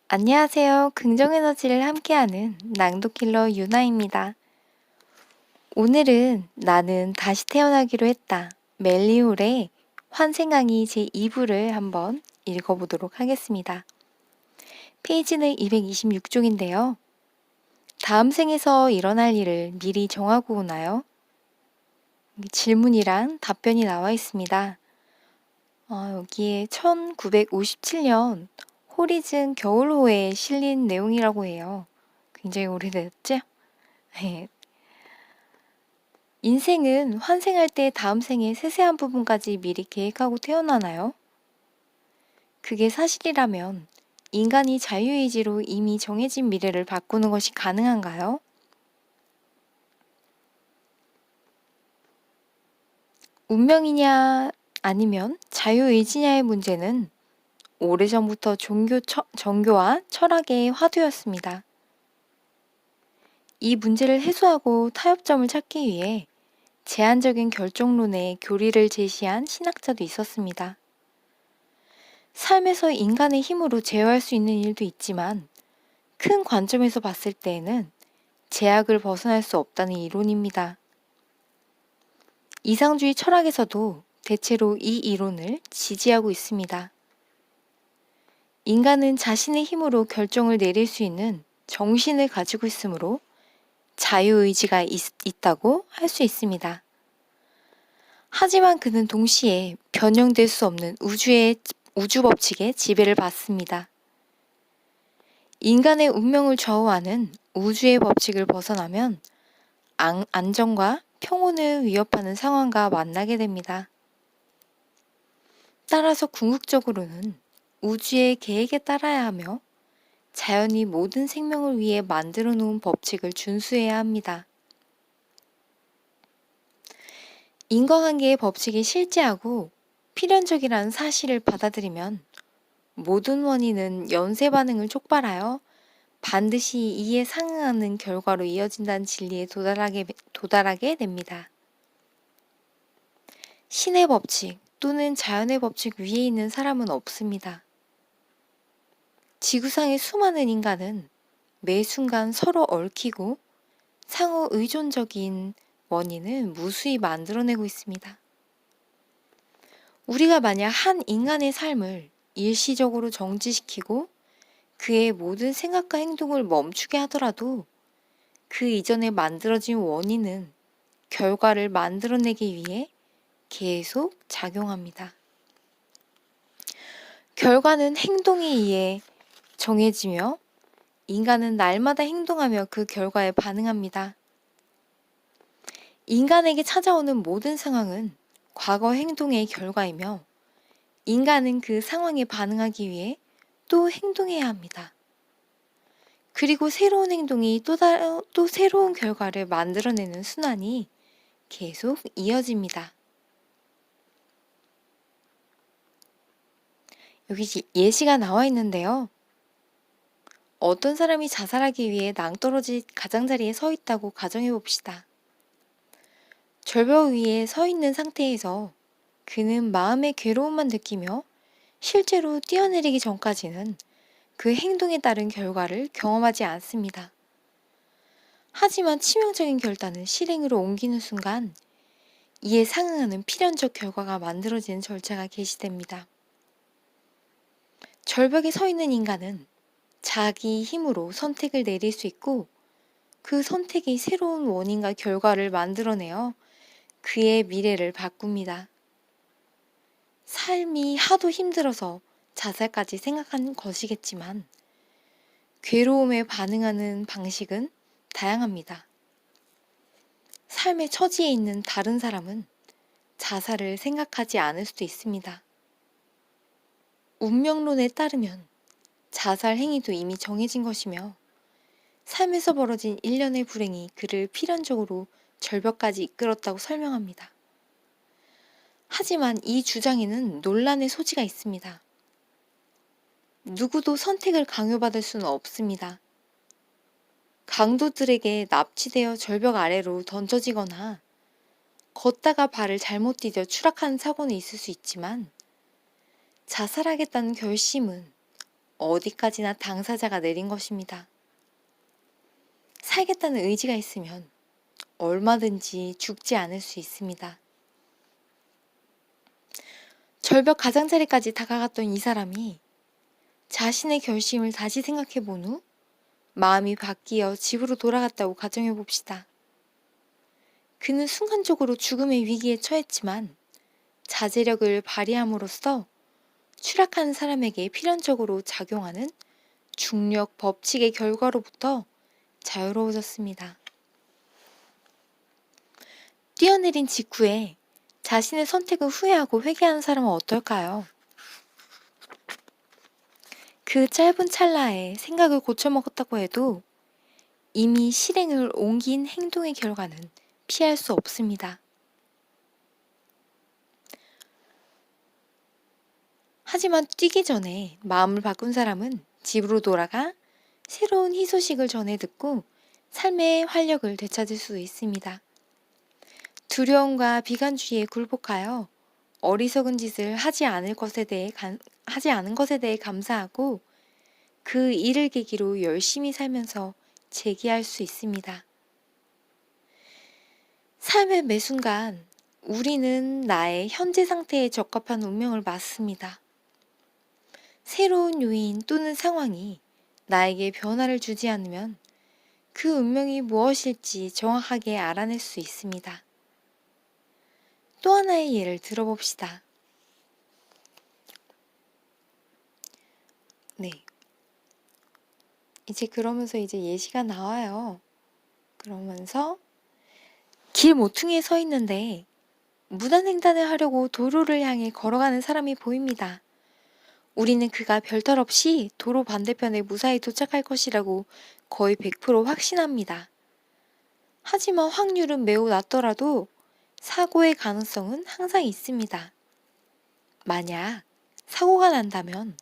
안녕하세요. 긍정에너지를 함께하는 낭독킬러 유나입니다. 오늘은 나는 다시 태어나기로 했다. 멜리올의 환생강의 제2부를 한번 읽어보도록 하겠습니다. 페이지는 226쪽인데요. 다음 생에서 일어날 일을 미리 정하고 오나요? 질문이랑 답변이 나와 있습니다. 여기에 1957년 호리즌 겨울호에 실린 내용이라고 해요. 굉장히 오래됐죠? 네. 인생은 환생할 때 다음 생의 세세한 부분까지 미리 계획하고 태어나나요? 그게 사실이라면 인간이 자유의지로 이미 정해진 미래를 바꾸는 것이 가능한가요? 운명이냐 아니면 자유의지냐의 문제는 오래전부터 종교와 철학의 화두였습니다. 이 문제를 해소하고 타협점을 찾기 위해 제한적인 결정론의 교리를 제시한 신학자도 있었습니다. 삶에서 인간의 힘으로 제어할 수 있는 일도 있지만 큰 관점에서 봤을 때에는 제약을 벗어날 수 없다는 이론입니다. 이상주의 철학에서도 대체로 이 이론을 지지하고 있습니다. 인간은 자신의 힘으로 결정을 내릴 수 있는 정신을 가지고 있으므로 자유의지가 있다고 할 수 있습니다. 하지만 그는 동시에 변형될 수 없는 우주 법칙의 지배를 받습니다. 인간의 운명을 좌우하는 우주의 법칙을 벗어나면 안정과 평온을 위협하는 상황과 만나게 됩니다. 따라서 궁극적으로는 우주의 계획에 따라야 하며 자연이 모든 생명을 위해 만들어 놓은 법칙을 준수해야 합니다. 인과관계의 법칙이 실제하고 필연적이라는 사실을 받아들이면 모든 원인은 연쇄 반응을 촉발하여 반드시 이에 상응하는 결과로 이어진다는 진리에 도달하게 됩니다. 신의 법칙 또는 자연의 법칙 위에 있는 사람은 없습니다. 지구상의 수많은 인간은 매 순간 서로 얽히고 상호 의존적인 원인을 무수히 만들어내고 있습니다. 우리가 만약 한 인간의 삶을 일시적으로 정지시키고 그의 모든 생각과 행동을 멈추게 하더라도 그 이전에 만들어진 원인은 결과를 만들어내기 위해 계속 작용합니다. 결과는 행동에 의해 정해지며 인간은 날마다 행동하며 그 결과에 반응합니다. 인간에게 찾아오는 모든 상황은 과거 행동의 결과이며 인간은 그 상황에 반응하기 위해 또 행동해야 합니다. 그리고 새로운 행동이 또 새로운 결과를 만들어내는 순환이 계속 이어집니다. 여기 예시가 나와 있는데요. 어떤 사람이 자살하기 위해 낭떠러지 가장자리에 서 있다고 가정해 봅시다. 절벽 위에 서 있는 상태에서 그는 마음의 괴로움만 느끼며 실제로 뛰어내리기 전까지는 그 행동에 따른 결과를 경험하지 않습니다. 하지만 치명적인 결단은 실행으로 옮기는 순간 이에 상응하는 필연적 결과가 만들어지는 절차가 개시됩니다. 절벽에 서 있는 인간은 자기 힘으로 선택을 내릴 수 있고 그 선택이 새로운 원인과 결과를 만들어내어 그의 미래를 바꿉니다. 삶이 하도 힘들어서 자살까지 생각한 것이겠지만 괴로움에 반응하는 방식은 다양합니다. 삶의 처지에 있는 다른 사람은 자살을 생각하지 않을 수도 있습니다. 운명론에 따르면 자살 행위도 이미 정해진 것이며 삶에서 벌어진 일련의 불행이 그를 필연적으로 절벽까지 이끌었다고 설명합니다. 하지만 이 주장에는 논란의 소지가 있습니다. 누구도 선택을 강요받을 수는 없습니다. 강도들에게 납치되어 절벽 아래로 던져지거나 걷다가 발을 잘못 디뎌 추락하는 사고는 있을 수 있지만 자살하겠다는 결심은 어디까지나 당사자가 내린 것입니다. 살겠다는 의지가 있으면 얼마든지 죽지 않을 수 있습니다. 절벽 가장자리까지 다가갔던 이 사람이 자신의 결심을 다시 생각해 본 후 마음이 바뀌어 집으로 돌아갔다고 가정해 봅시다. 그는 순간적으로 죽음의 위기에 처했지만 자제력을 발휘함으로써 추락하는 사람에게 필연적으로 작용하는 중력 법칙의 결과로부터 자유로워졌습니다. 뛰어내린 직후에 자신의 선택을 후회하고 회개하는 사람은 어떨까요? 그 짧은 찰나에 생각을 고쳐먹었다고 해도 이미 실행을 옮긴 행동의 결과는 피할 수 없습니다. 하지만 뛰기 전에 마음을 바꾼 사람은 집으로 돌아가 새로운 희소식을 전해 듣고 삶의 활력을 되찾을 수 있습니다. 두려움과 비관주의에 굴복하여 어리석은 짓을 하지 않은 것에 대해 감사하고 그 일을 계기로 열심히 살면서 재기할 수 있습니다. 삶의 매 순간 우리는 나의 현재 상태에 적합한 운명을 맞습니다. 새로운 요인 또는 상황이 나에게 변화를 주지 않으면 그 운명이 무엇일지 정확하게 알아낼 수 있습니다. 또 하나의 예를 들어봅시다. 네. 그러면서 예시가 나와요. 그러면서 길 모퉁이에 서 있는데 무단횡단을 하려고 도로를 향해 걸어가는 사람이 보입니다. 우리는 그가 별탈 없이 도로 반대편에 무사히 도착할 것이라고 거의 100% 확신합니다. 하지만 확률은 매우 낮더라도 사고의 가능성은 항상 있습니다. 만약 사고가 난다면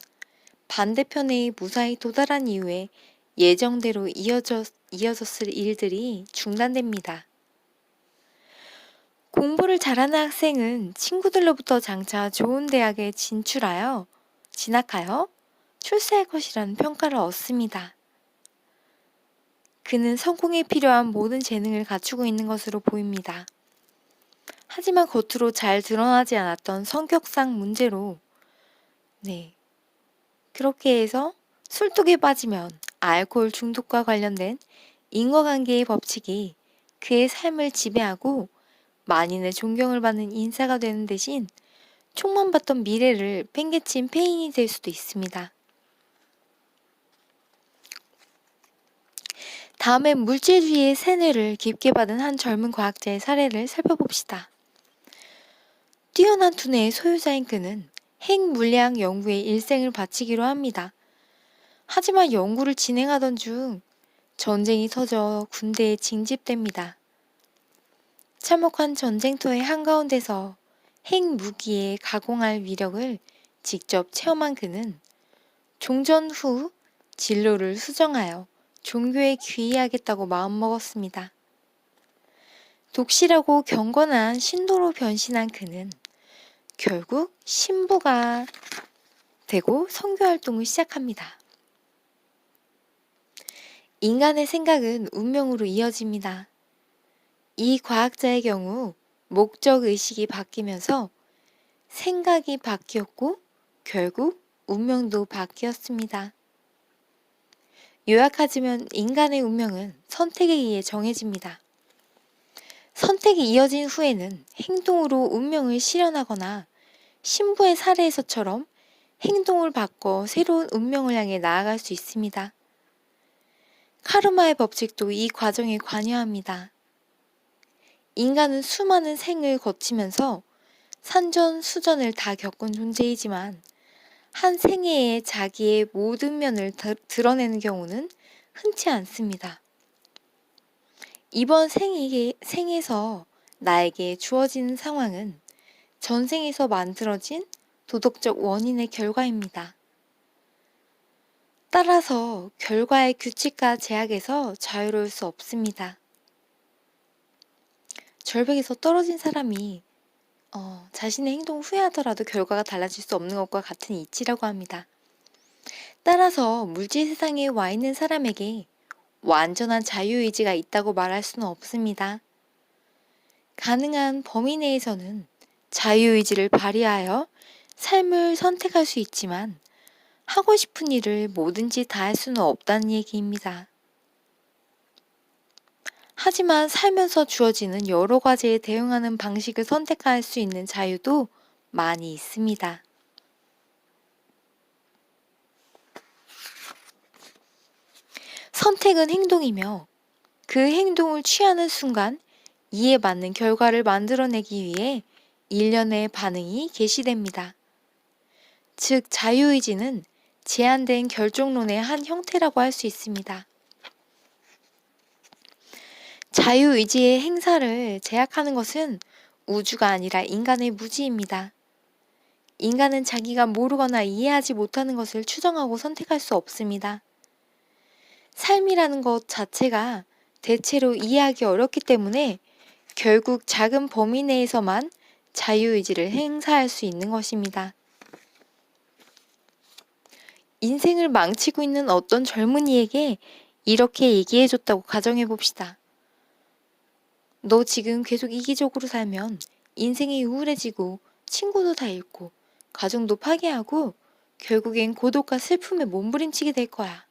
반대편에 무사히 도달한 이후에 예정대로 이어졌을 일들이 중단됩니다. 공부를 잘하는 학생은 친구들로부터 장차 좋은 대학에 진학하여 출세할 것이라는 평가를 얻습니다. 그는 성공에 필요한 모든 재능을 갖추고 있는 것으로 보입니다. 하지만 겉으로 잘 드러나지 않았던 성격상 문제로 그렇게 해서 술독에 빠지면 알코올 중독과 관련된 인과관계의 법칙이 그의 삶을 지배하고 만인의 존경을 받는 인사가 되는 대신 촉만 봤던 미래를 팽개친 폐인이 될 수도 있습니다. 다음엔 물질주의의 세뇌를 깊게 받은 한 젊은 과학자의 사례를 살펴봅시다. 뛰어난 두뇌의 소유자인 그는 핵물리학 연구에 일생을 바치기로 합니다. 하지만 연구를 진행하던 중 전쟁이 터져 군대에 징집됩니다. 참혹한 전쟁터의 한가운데서 핵무기에 가공할 위력을 직접 체험한 그는 종전 후 진로를 수정하여 종교에 귀의하겠다고 마음먹었습니다. 독실하고 경건한 신도로 변신한 그는 결국 신부가 되고 선교활동을 시작합니다. 인간의 생각은 운명으로 이어집니다. 이 과학자의 경우 목적의식이 바뀌면서 생각이 바뀌었고 결국 운명도 바뀌었습니다. 요약하자면 인간의 운명은 선택에 의해 정해집니다. 선택이 이어진 후에는 행동으로 운명을 실현하거나 신부의 사례에서처럼 행동을 바꿔 새로운 운명을 향해 나아갈 수 있습니다. 카르마의 법칙도 이 과정에 관여합니다. 인간은 수많은 생을 거치면서 산전수전을 다 겪은 존재이지만 한 생애에 자기의 모든 면을 드러내는 경우는 흔치 않습니다. 이번 생에서 나에게 주어지는 상황은 전생에서 만들어진 도덕적 원인의 결과입니다. 따라서 결과의 규칙과 제약에서 자유로울 수 없습니다. 절벽에서 떨어진 사람이 자신의 행동을 후회하더라도 결과가 달라질 수 없는 것과 같은 이치라고 합니다. 따라서 물질 세상에 와 있는 사람에게 완전한 자유의지가 있다고 말할 수는 없습니다. 가능한 범위 내에서는 자유의지를 발휘하여 삶을 선택할 수 있지만 하고 싶은 일을 뭐든지 다 할 수는 없다는 얘기입니다. 하지만 살면서 주어지는 여러 가지에 대응하는 방식을 선택할 수 있는 자유도 많이 있습니다. 선택은 행동이며 그 행동을 취하는 순간 이에 맞는 결과를 만들어내기 위해 일련의 반응이 개시됩니다. 즉, 자유의지는 제한된 결정론의 한 형태라고 할 수 있습니다. 자유의지의 행사를 제약하는 것은 우주가 아니라 인간의 무지입니다. 인간은 자기가 모르거나 이해하지 못하는 것을 추정하고 선택할 수 없습니다. 삶이라는 것 자체가 대체로 이해하기 어렵기 때문에 결국 작은 범위 내에서만 자유의지를 행사할 수 있는 것입니다. 인생을 망치고 있는 어떤 젊은이에게 이렇게 얘기해줬다고 가정해 봅시다. 너 지금 계속 이기적으로 살면 인생이 우울해지고 친구도 다 잃고 가정도 파괴하고 결국엔 고독과 슬픔에 몸부림치게 될 거야.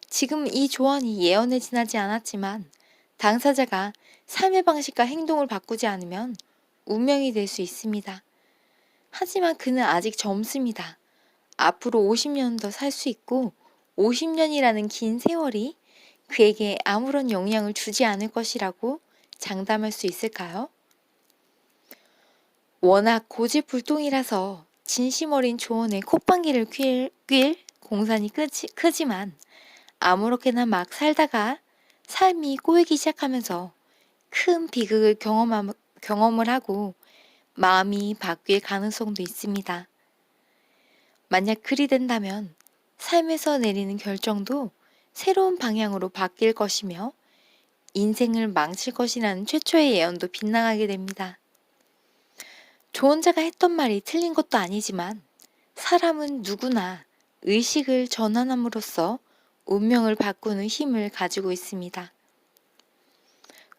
지금 이 조언이 예언에 지나지 않았지만 당사자가 삶의 방식과 행동을 바꾸지 않으면 운명이 될 수 있습니다. 하지만 그는 아직 젊습니다. 앞으로 50년 더 살 수 있고 50년이라는 긴 세월이 그에게 아무런 영향을 주지 않을 것이라고 장담할 수 있을까요? 워낙 고집불통이라서 진심 어린 조언에 콧방귀를 낄 공산이 크지만 아무렇게나 막 살다가 삶이 꼬이기 시작하면서 큰 비극을 경험을 하고 마음이 바뀔 가능성도 있습니다. 만약 그리 된다면 삶에서 내리는 결정도 새로운 방향으로 바뀔 것이며 인생을 망칠 것이라는 최초의 예언도 빗나가게 됩니다. 조언자가 했던 말이 틀린 것도 아니지만 사람은 누구나 의식을 전환함으로써 운명을 바꾸는 힘을 가지고 있습니다.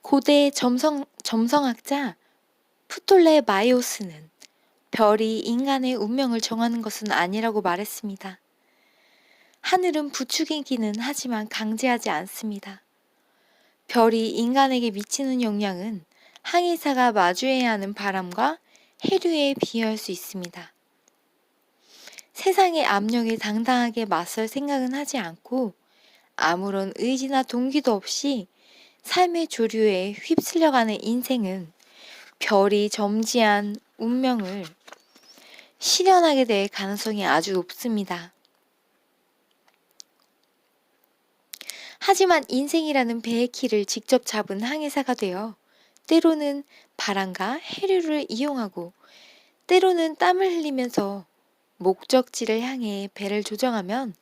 고대 점성학자 프톨레마이오스는 별이 인간의 운명을 정하는 것은 아니라고 말했습니다. 하늘은 부추기기는 하지만 강제하지 않습니다. 별이 인간에게 미치는 영향은 항해사가 마주해야 하는 바람과 해류에 비유할 수 있습니다. 세상의 압력에 당당하게 맞설 생각은 하지 않고 아무런 의지나 동기도 없이 삶의 조류에 휩쓸려가는 인생은 별이 점지한 운명을 실현하게 될 가능성이 아주 높습니다. 하지만 인생이라는 배의 키를 직접 잡은 항해사가 되어 때로는 바람과 해류를 이용하고 때로는 땀을 흘리면서 목적지를 향해 배를 조정하면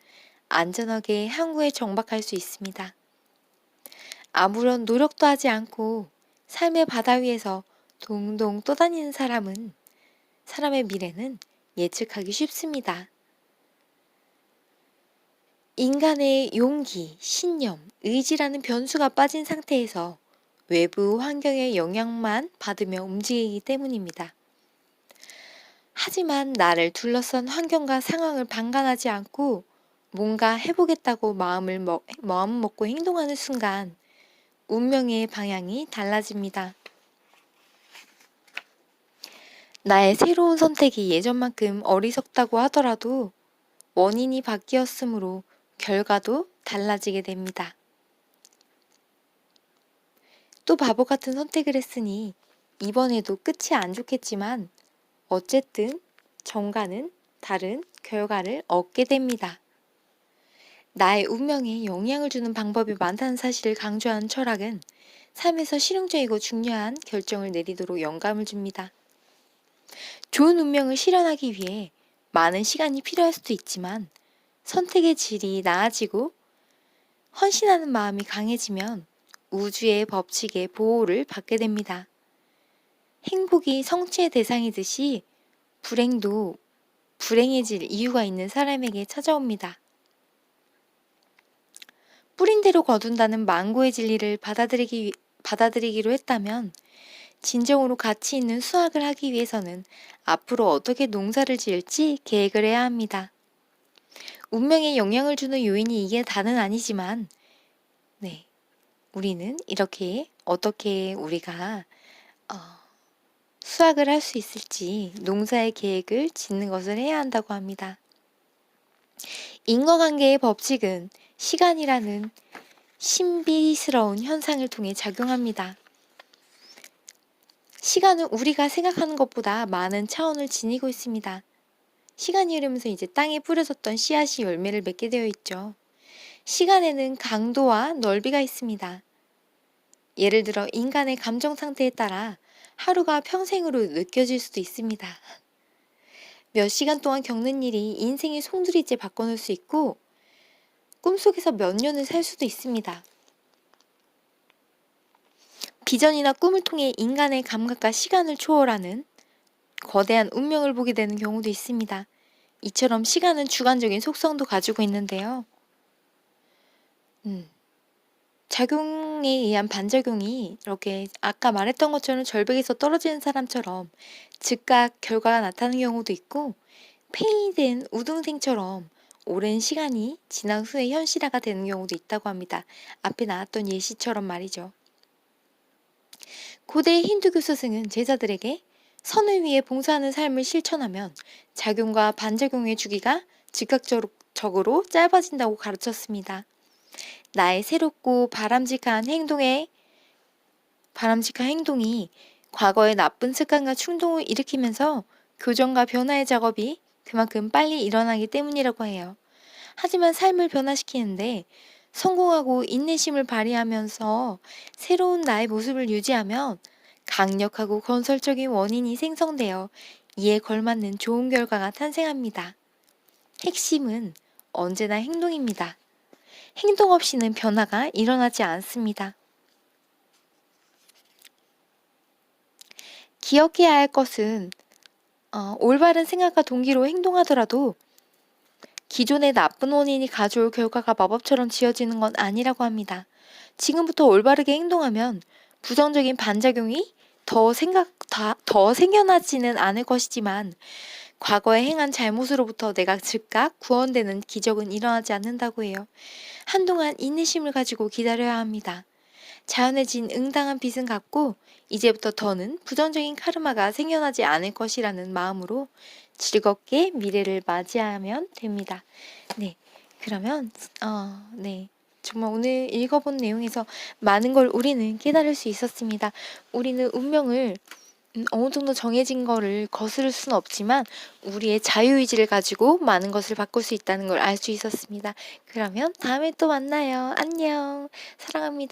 안전하게 항구에 정박할 수 있습니다. 아무런 노력도 하지 않고 삶의 바다 위에서 동동 떠다니는 사람의 미래는 예측하기 쉽습니다. 인간의 용기, 신념, 의지라는 변수가 빠진 상태에서 외부 환경의 영향만 받으며 움직이기 때문입니다. 하지만 나를 둘러싼 환경과 상황을 방관하지 않고 뭔가 해보겠다고 마음 먹고 행동하는 순간 운명의 방향이 달라집니다. 나의 새로운 선택이 예전만큼 어리석다고 하더라도 원인이 바뀌었으므로 결과도 달라지게 됩니다. 또 바보 같은 선택을 했으니 이번에도 끝이 안 좋겠지만 어쨌든 정가는 다른 결과를 얻게 됩니다. 나의 운명에 영향을 주는 방법이 많다는 사실을 강조하는 철학은 삶에서 실용적이고 중요한 결정을 내리도록 영감을 줍니다. 좋은 운명을 실현하기 위해 많은 시간이 필요할 수도 있지만 선택의 질이 나아지고 헌신하는 마음이 강해지면 우주의 법칙의 보호를 받게 됩니다. 행복이 성취의 대상이듯이 불행도 불행해질 이유가 있는 사람에게 찾아옵니다. 뿌린 대로 거둔다는 망고의 진리를 받아들이기로 했다면 진정으로 가치 있는 수확을 하기 위해서는 앞으로 어떻게 농사를 지을지 계획을 해야 합니다. 운명에 영향을 주는 요인이 이게 다는 아니지만, 우리는 이렇게 어떻게 우리가 수확을 할 수 있을지 농사의 계획을 짓는 것을 해야 한다고 합니다. 인과관계의 법칙은 시간이라는 신비스러운 현상을 통해 작용합니다. 시간은 우리가 생각하는 것보다 많은 차원을 지니고 있습니다. 시간이 흐르면서 이제 땅에 뿌려졌던 씨앗이 열매를 맺게 되어 있죠. 시간에는 강도와 넓이가 있습니다. 예를 들어 인간의 감정 상태에 따라 하루가 평생으로 느껴질 수도 있습니다. 몇 시간 동안 겪는 일이 인생의 송두리째 바꿔놓을 수 있고 꿈속에서 몇 년을 살 수도 있습니다. 비전이나 꿈을 통해 인간의 감각과 시간을 초월하는 거대한 운명을 보게 되는 경우도 있습니다. 이처럼 시간은 주관적인 속성도 가지고 있는데요. 작용에 의한 반작용이 이렇게 아까 말했던 것처럼 절벽에서 떨어지는 사람처럼 즉각 결과가 나타나는 경우도 있고, 폐인이 된 우등생처럼 오랜 시간이 지난 후에 현실화가 되는 경우도 있다고 합니다. 앞에 나왔던 예시처럼 말이죠. 고대 힌두교 스승은 제자들에게 선을 위해 봉사하는 삶을 실천하면 작용과 반작용의 주기가 즉각적으로 짧아진다고 가르쳤습니다. 나의 새롭고 바람직한 행동이 과거의 나쁜 습관과 충동을 일으키면서 교정과 변화의 작업이 그만큼 빨리 일어나기 때문이라고 해요. 하지만 삶을 변화시키는데 성공하고 인내심을 발휘하면서 새로운 나의 모습을 유지하면 강력하고 건설적인 원인이 생성되어 이에 걸맞는 좋은 결과가 탄생합니다. 핵심은 언제나 행동입니다. 행동 없이는 변화가 일어나지 않습니다. 기억해야 할 것은 올바른 생각과 동기로 행동하더라도 기존의 나쁜 원인이 가져올 결과가 마법처럼 지어지는 건 아니라고 합니다. 지금부터 올바르게 행동하면 부정적인 반작용이 더 생겨나지는 않을 것이지만 과거에 행한 잘못으로부터 내가 즉각 구원되는 기적은 일어나지 않는다고 해요. 한동안 인내심을 가지고 기다려야 합니다. 자연에 진 응당한 빛은 같고 이제부터 더는 부정적인 카르마가 생겨나지 않을 것이라는 마음으로 즐겁게 미래를 맞이하면 됩니다. 그러면 정말 오늘 읽어본 내용에서 많은 걸 우리는 깨달을 수 있었습니다. 우리는 운명을 어느 정도 정해진 거를 거스를 수는 없지만 우리의 자유의지를 가지고 많은 것을 바꿀 수 있다는 걸 알 수 있었습니다. 그러면 다음에 또 만나요. 안녕. 사랑합니다.